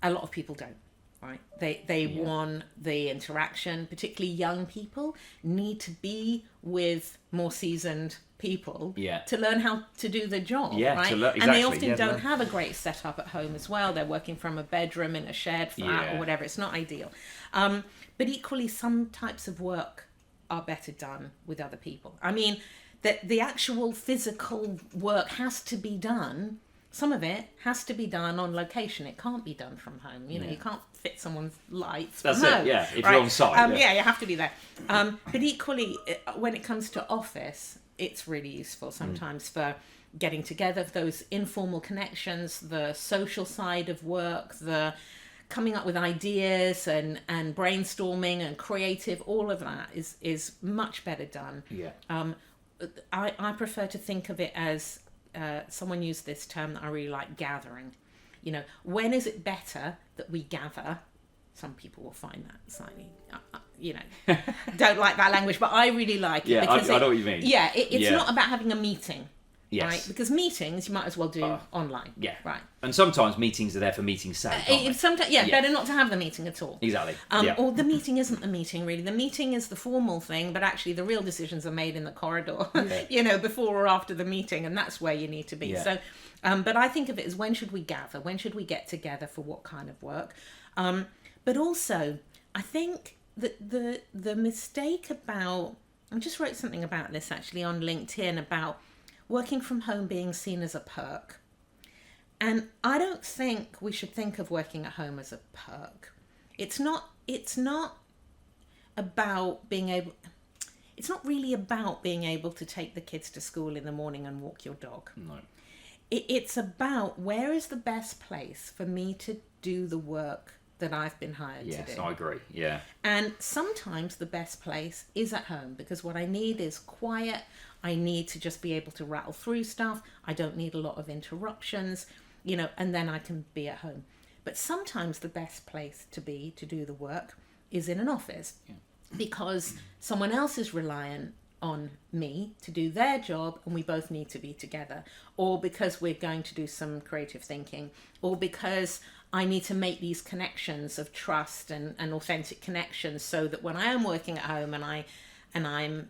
A lot of people don't, right? They want the interaction, particularly young people, need to be with more seasoned people to learn how to do the job, right? Exactly. And they often don't have a great setup at home as well. They're working from a bedroom in a shared flat or whatever. It's not ideal. But equally, some types of work are better done with other people. I mean, that the actual physical work has to be done. Some of it has to be done on location. It can't be done from home. You know, you can't fit someone's lights from home. It. If you're on site. You have to be there. But equally, when it comes to office, it's really useful sometimes for getting together, those informal connections, the social side of work, the coming up with ideas and brainstorming and creative. All of that is much better done. I prefer to think of it as someone used this term that I really like, gathering. You know, when is it better that we gather? Some people will find that slightly, don't like that language, but I really like it. Because I know what you mean. Yeah, it's not about having a meeting. Yes. Right? Because meetings you might as well do online. Yeah. Right. And sometimes meetings are there for meetings' sake. Sometimes, better not to have the meeting at all. Exactly. Or the meeting isn't the meeting really. The meeting is the formal thing, but actually the real decisions are made in the corridor. Before or after the meeting, and that's where you need to be. Yeah. So, but I think of it as, when should we gather? When should we get together for what kind of work? But also, I think that the mistake about, I just wrote something about this actually on LinkedIn about working from home being seen as a perk. And I don't think we should think of working at home as a perk. It's not about being able, it's not really about being able to take the kids to school in the morning and walk your dog. No. It's about, where is the best place for me to do the work that I've been hired to do. Yes, I agree. Yeah. And sometimes the best place is at home, because what I need is quiet. I need to just be able to rattle through stuff. I don't need a lot of interruptions, and then I can be at home. But sometimes the best place to do the work is in an office, because someone else is reliant on me to do their job, and we both need to be together, or because we're going to do some creative thinking, or because I need to make these connections of trust and authentic connections, so that when I am working at home and I'm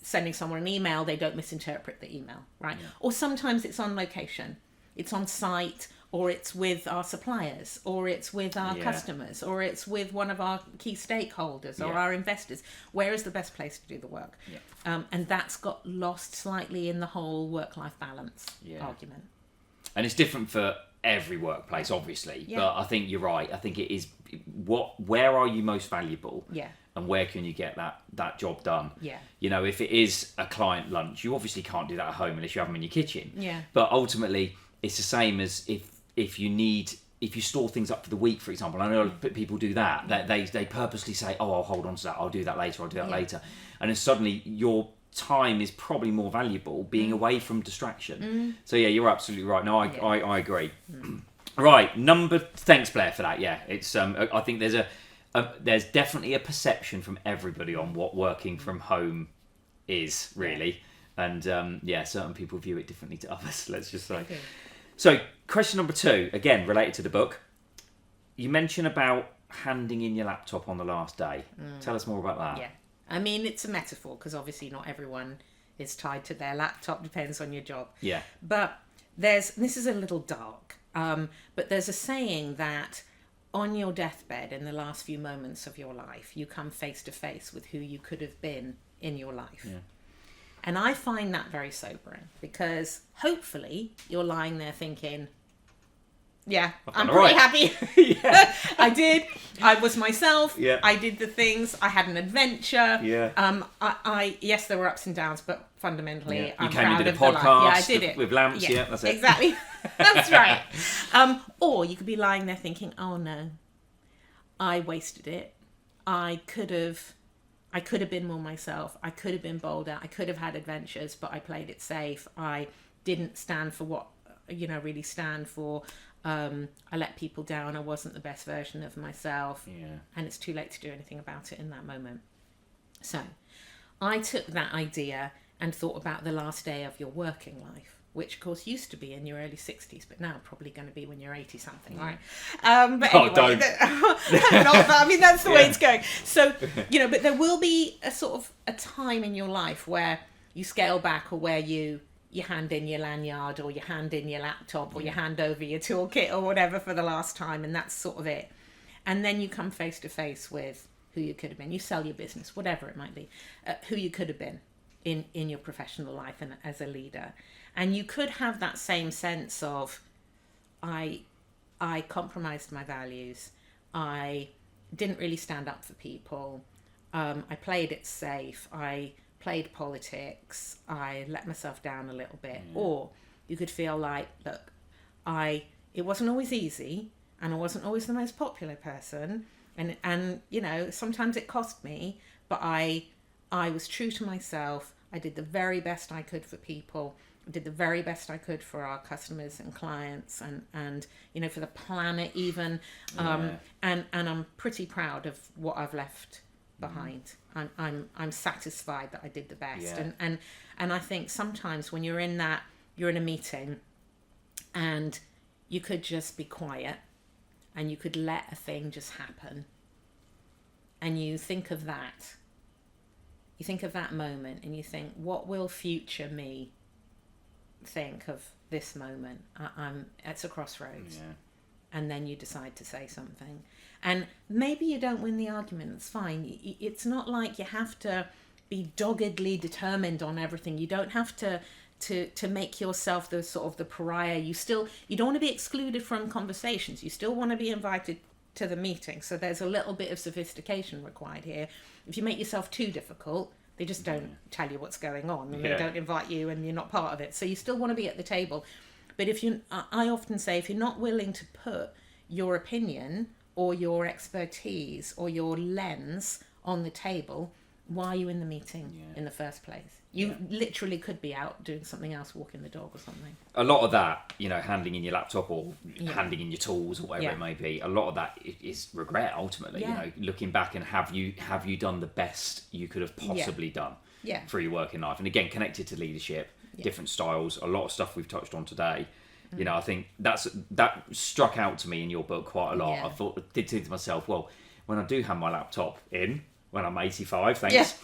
sending someone an email, they don't misinterpret the email, right? Yeah. Or sometimes it's on location, it's on site, or it's with our suppliers, or it's with our customers, or it's with one of our key stakeholders or our investors. Where is the best place to do the work? Yeah. And that's got lost slightly in the whole work-life balance argument. And it's different for every workplace, obviously, but I think you're right. I think it is where are you most valuable? Yeah. And where can you get that job done? Yeah. If it is a client lunch, you obviously can't do that at home unless you have them in your kitchen. Yeah. But ultimately, it's the same as if you store things up for the week, for example. I know people do that. That they purposely say, "Oh, I'll hold on to that. I'll do that later. I'll do that later," and then suddenly your time is probably more valuable being away from distraction. So you're absolutely right. No, I agree. Right, thanks Blair for that. Yeah, it's I think there's there's definitely a perception from everybody on what working from home is, really. And certain people view it differently to others, let's just say. Okay. So, question number 2, again, related to the book. You mention about handing in your laptop on the last day. Tell us more about that. Yeah. I mean, it's a metaphor because obviously not everyone is tied to their laptop, depends on your job. Yeah. But this is a little dark, but there's a saying that on your deathbed, in the last few moments of your life, you come face to face with who you could have been in your life. Yeah. And I find that very sobering because hopefully you're lying there thinking, yeah, I'm pretty happy. Yeah. I was myself. Yeah. I did the things. I had an adventure. Yeah. Yes, there were ups and downs, but fundamentally, I'm proud you did a of the life. podcast Yeah, I did it. with lamps. Yeah, that's it. Exactly. That's right. Or you could be lying there thinking, oh no, I wasted it. I could have been more myself. I could have been bolder. I could have had adventures, but I played it safe. I didn't stand for what, really stand for. I let people down. I wasn't the best version of myself. Yeah. And it's too late to do anything about it in that moment. So I took that idea and thought about the last day of your working life, which of course used to be in your early 60s, but now probably going to be when you're 80 something, right? But anyway, don't. I mean, that's the way it's going. So, but there will be a sort of a time in your life where you scale back, or where you hand in your lanyard, or you hand in your laptop, or you hand over your toolkit or whatever for the last time, and that's sort of it. And then you come face to face with who you could have been. You sell your business, whatever it might be, who you could have been in your professional life and as a leader. And you could have that same sense of, I compromised my values. I didn't really stand up for people. I played it safe. I played politics. I let myself down a little bit. Or you could feel like, look, it wasn't always easy, and I wasn't always the most popular person. And sometimes it cost me, but I was true to myself. I did the very best I could for people. I did the very best I could for our customers and clients, and for the planet even. And I'm pretty proud of what I've left behind. I'm satisfied that I did the best. Yeah. And I think sometimes when you're in a meeting, and you could just be quiet, and you could let a thing just happen, and you think of that. You think of that moment, and you think, what will future me think of this moment? It's a crossroads. Yeah. And then you decide to say something. And maybe you don't win the argument, it's fine. It's not like you have to be doggedly determined on everything. You don't have to make yourself the sort of the pariah. You don't want to be excluded from conversations. You still want to be invited to the meeting. So there's a little bit of sophistication required here. If you make yourself too difficult, they just don't tell you what's going on, and they don't invite you, and you're not part of it. So you still want to be at the table. But I often say, if you're not willing to put your opinion or your expertise or your lens on the table, why are you in the meeting in the first place? You literally could be out doing something else, walking the dog or something. A lot of that, handing in your laptop or handing in your tools or whatever it may be, a lot of that is regret ultimately. Looking back, and have you done the best you could have possibly done for your working life? And again, connected to leadership, different styles, a lot of stuff we've touched on today. I think that struck out to me in your book quite a lot. I did think to myself, well, when I do hand my laptop in when I'm 85, thanks.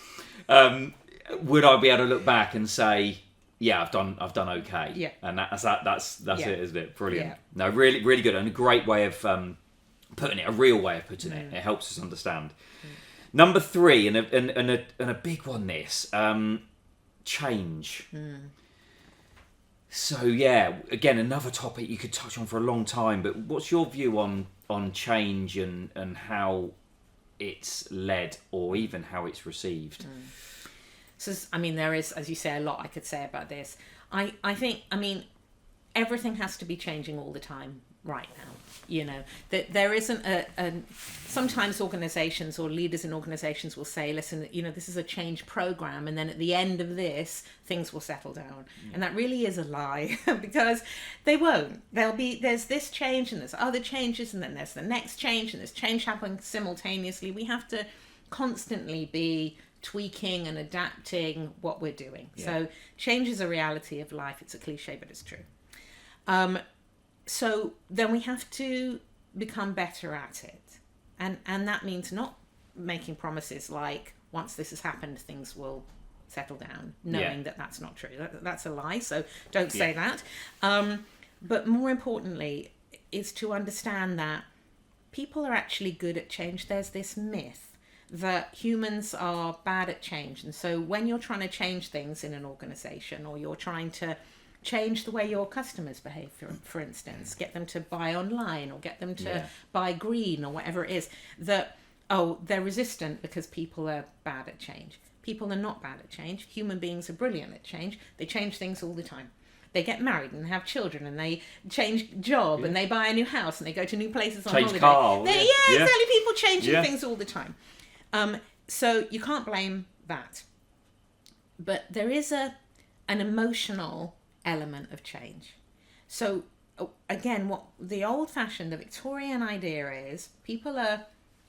Would I be able to look back and say, yeah, I've done okay? Yeah. And that's it, isn't it? Brilliant. Yeah. No, really, really good, and a great way of putting it, a real way of putting it. It helps us understand. Number 3, and a big one. This change. So again, another topic you could touch on for a long time. But what's your view on change and how it's led, or even how it's received? So, there is, as you say, a lot I could say about this. I think, everything has to be changing all the time. right now. You know, that there isn't sometimes organizations or leaders in organizations will say, listen, you know, this is a change program, and then at the end of this, things will settle down. And that really is a lie, because they won't. There's this change, and there's other changes, and then there's the next change, and there's change happening simultaneously. We have to constantly be tweaking and adapting what we're doing. So change is a reality of life. It's a cliche, but it's true. So then we have to become better at it. And that means not making promises like, once this has happened, things will settle down, knowing that that's not true. That's a lie, so don't say that. But more importantly is to understand that people are actually good at change. There's this myth that humans are bad at change. And so when you're trying to change things in an organization, or you're trying to change the way your customers behave, for instance, get them to buy online, or get them to buy green, or whatever it is, that, they're resistant because people are bad at change. People are not bad at change. Human beings are brilliant at change. They change things all the time. They get married and have children, and they change job, and they buy a new house, and they go to new places on holiday. Car. Exactly. People changing things all the time. So you can't blame that. But there is an emotional element of change. So again, what the old-fashioned, the Victorian idea is, people are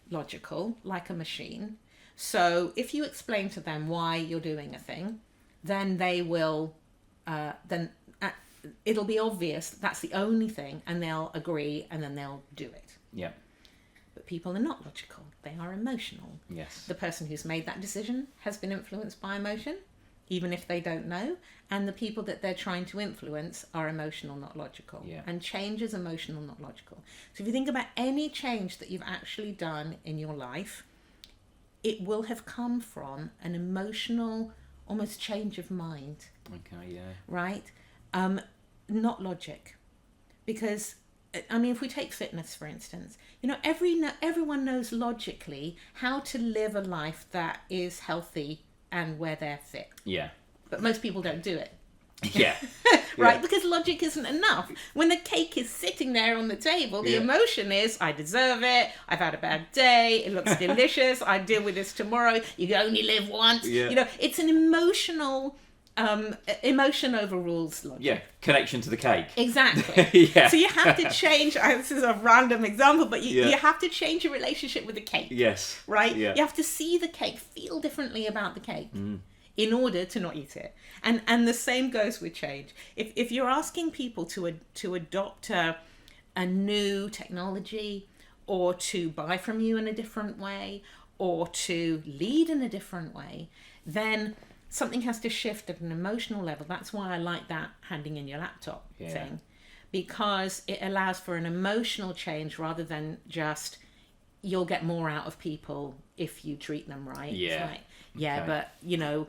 logical, like a machine. So if you explain to them why you're doing a thing, then they will, it'll be obvious that's the only thing, and they'll agree, and then they'll do it. Yeah. But people are not logical. They are emotional. Yes. The person who's made that decision has been influenced by emotion, even if they don't know. And the people that they're trying to influence are emotional, not logical. Yeah. And change is emotional, not logical. So if you think about any change that you've actually done in your life, it will have come from an emotional, almost change of mind. Okay, yeah. Right? Not logic. Because, I mean, if we take fitness, for instance, you know, everyone knows logically how to live a life that is healthy and where they're fit. Yeah. But most people don't do it. Yeah. Right? Yeah. Because logic isn't enough. When the cake is sitting there on the table, the Yeah. emotion is, I deserve it, I've had a bad day, it looks delicious, I deal with this tomorrow, you only live once. Yeah. You know, it's an emotional, emotion overrules logic. Yeah. Connection to the cake. Exactly. Yeah. So you have to change, this is a random example, but you have to change your relationship with the cake. Yes. Right? Yeah. You have to see the cake, feel differently about the cake in order to not eat it. And the same goes with change. If you're asking people to adopt a new technology, or to buy from you in a different way, or to lead in a different way, then something has to shift at an emotional level. That's why I like that handing in your laptop thing, because it allows for an emotional change rather than just, you'll get more out of people if you treat them right. Yeah. It's like, yeah, Okay. but, you know,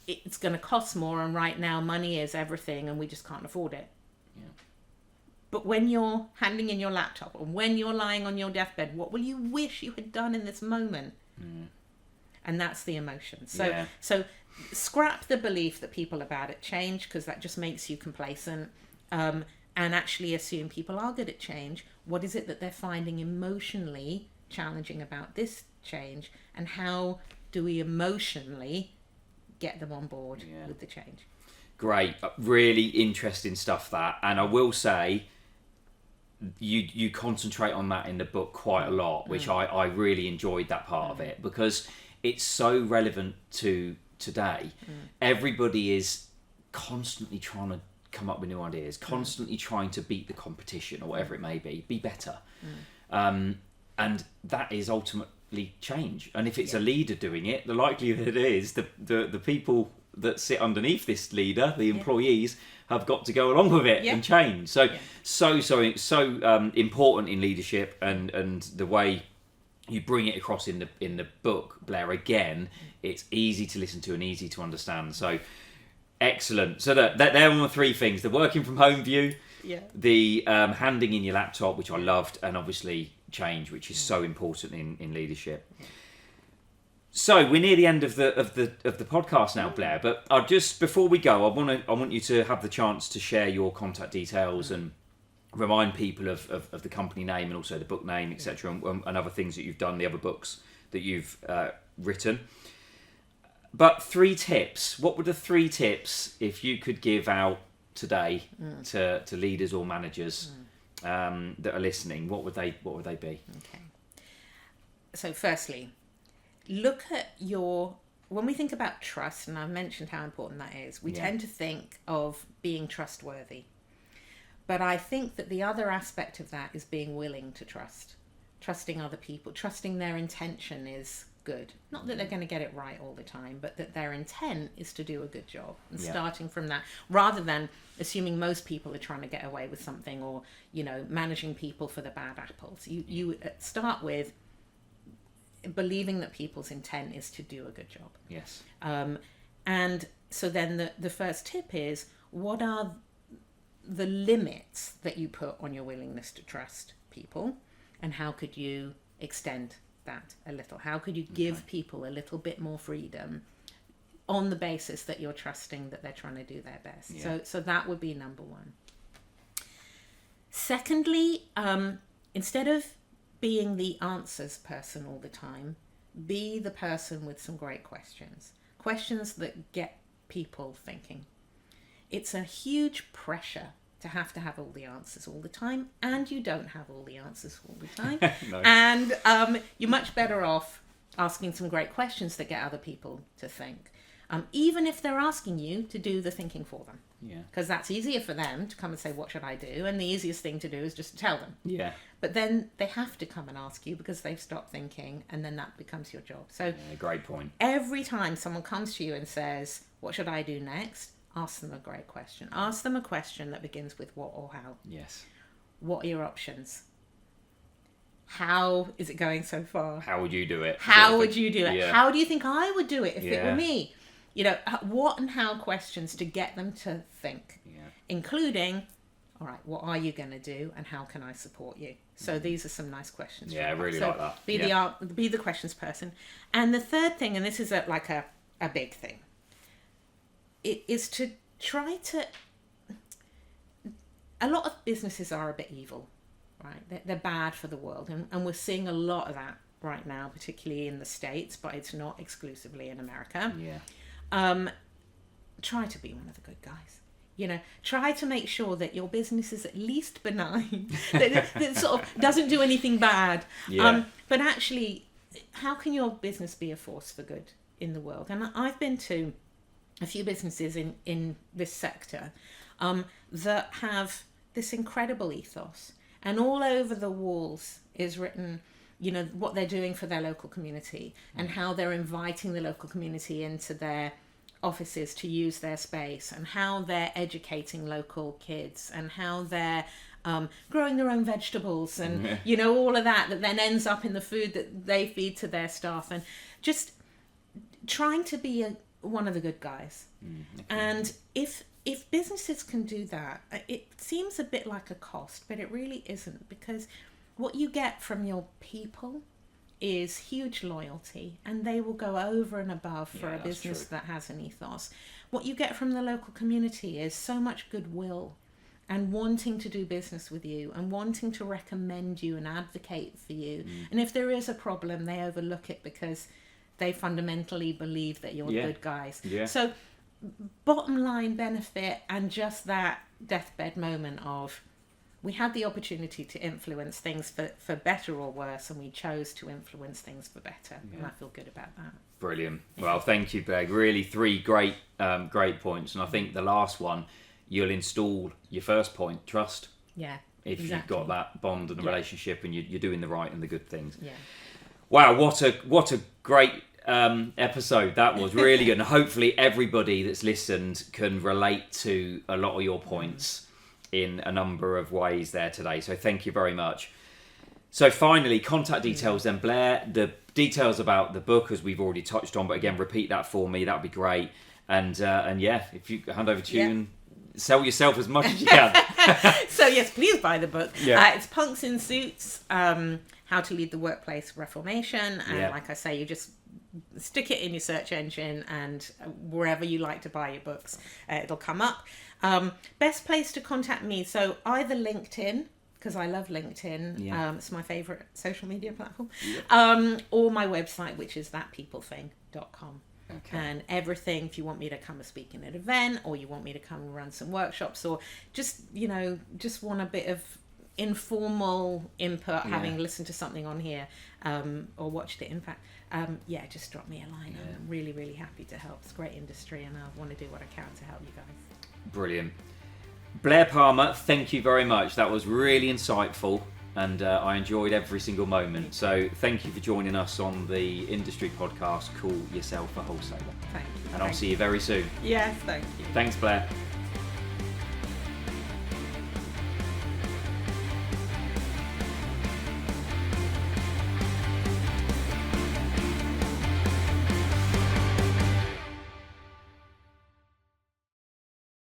it's going to cost more, and right now money is everything, and we just can't afford it. Yeah. But when you're handing in your laptop, or when you're lying on your deathbed, what will you wish you had done in this moment? And that's the emotion. So scrap the belief that people are bad at change, because that just makes you complacent, and actually assume people are good at change. What is it that they're finding emotionally challenging about this change, and how do we emotionally get them on board with the change? Great. Really interesting stuff, that. And I will say, you concentrate on that in the book quite a lot, which I really enjoyed that part of it, because it's so relevant to today. Everybody is constantly trying to come up with new ideas, constantly trying to beat the competition, or whatever it may be better. And that is ultimately change. And if it's a leader doing it, the likelihood is the people that sit underneath this leader, the employees, have got to go along with it and change. So important in leadership, and the way you bring it across in the book, Blair. Again, it's easy to listen to and easy to understand. So excellent. So they're one of the three things: the working from home view, the handing in your laptop, which I loved, and obviously change, which is so important in leadership. So we're near the end of the podcast now, Blair. But I just, before we go, I want you to have the chance to share your contact details and remind people of the company name and also the book name, etc., and other things that you've done, the other books that you've written. But 3 tips. What were the 3 tips if you could give out today to leaders or managers that are listening? What would they be? Okay. So firstly, look at when we think about trust, and I've mentioned how important that is, we tend to think of being trustworthy. But I think that the other aspect of that is being willing to trust. Trusting other people, trusting their intention is good. Not that they're going to get it right all the time, but that their intent is to do a good job. And starting from that, rather than assuming most people are trying to get away with something, or, managing people for the bad apples. You start with believing that people's intent is to do a good job. Yes. And so then the first tip is, what are the limits that you put on your willingness to trust people, and how could you extend that a little? How could you give people a little bit more freedom on the basis that you're trusting that they're trying to do their best? So that would be number one. Secondly, instead of being the answers person all the time, be the person with some great questions that get people thinking. It's a huge pressure to have all the answers all the time, and you don't have all the answers all the time. No. And you're much better off asking some great questions that get other people to think, even if they're asking you to do the thinking for them. Yeah. Because that's easier for them to come and say, what should I do? And the easiest thing to do is just to tell them. Yeah. But then they have to come and ask you because they've stopped thinking, and then that becomes your job. So great point. Every time someone comes to you and says, what should I do next? Ask them a great question. Ask them a question that begins with what or how. Yes. What are your options? How is it going so far? How would you do it? How would you do it? Yeah. How do you think I would do it if it were me? What and how questions to get them to think, including, all right, what are you going to do and how can I support you? So these are some nice questions. Yeah, I really like that. Be the questions person. And the third thing, and this is a big thing, it is to try to... A lot of businesses are a bit evil, right? They're bad for the world. And we're seeing a lot of that right now, particularly in the States, but it's not exclusively in America. Yeah. Try to be one of the good guys. Try to make sure that your business is at least benign, that sort of doesn't do anything bad. Yeah. But actually, how can your business be a force for good in the world? And I've been to a few businesses in this sector that have this incredible ethos, and all over the walls is written, what they're doing for their local community and how they're inviting the local community into their offices to use their space, and how they're educating local kids, and how they're growing their own vegetables, and all of that then ends up in the food that they feed to their staff, and just trying to be one of the good guys. Okay. And if businesses can do that, it seems a bit like a cost, but it really isn't, because what you get from your people is huge loyalty, and they will go over and above for a business that has an ethos. What you get from the local community is so much goodwill and wanting to do business with you and wanting to recommend you and advocate for you. And if there is a problem, they overlook it because they fundamentally believe that you're good guys. Yeah. So bottom line benefit, and just that deathbed moment of, we had the opportunity to influence things for better or worse, and we chose to influence things for better. And I feel good about that. Brilliant. Well, thank you, Blair. Really 3 great points. And I think the last one, you'll install your first point, trust. Yeah. If you've got that bond and a relationship, and you're doing the right and the good things. Yeah. Wow, what a great episode that was. Really good. And hopefully everybody that's listened can relate to a lot of your points in a number of ways there today. So thank you very much. So finally, contact details then, Blair. The details about the book, as we've already touched on, but again, repeat that for me. That would be great. And if you hand over to you and sell yourself as much as you can. So yes, please buy the book. Yeah. It's Punks in Suits, How to Lead the Workplace Reformation. And like I say, you just stick it in your search engine, and wherever you like to buy your books, it'll come up. Best place to contact me, so either LinkedIn, because I love LinkedIn. Yeah. It's my favourite social media platform. Yeah. Or my website, which is thatpeoplething.com. Okay. And everything, if you want me to come and speak in an event, or you want me to come and run some workshops, or just, just want a bit of informal input, having listened to something on here, or watched it, in fact, just drop me a line. Yeah. I'm really, really happy to help. It's a great industry, and I want to do what I can to help you guys. Brilliant. Blair Palmer, thank you very much. That was really insightful, and I enjoyed every single moment. So thank you for joining us on the industry podcast, Call Yourself a Wholesaler. Thank you. And I'll see you very soon. Yes, thank you. Thanks, Blair.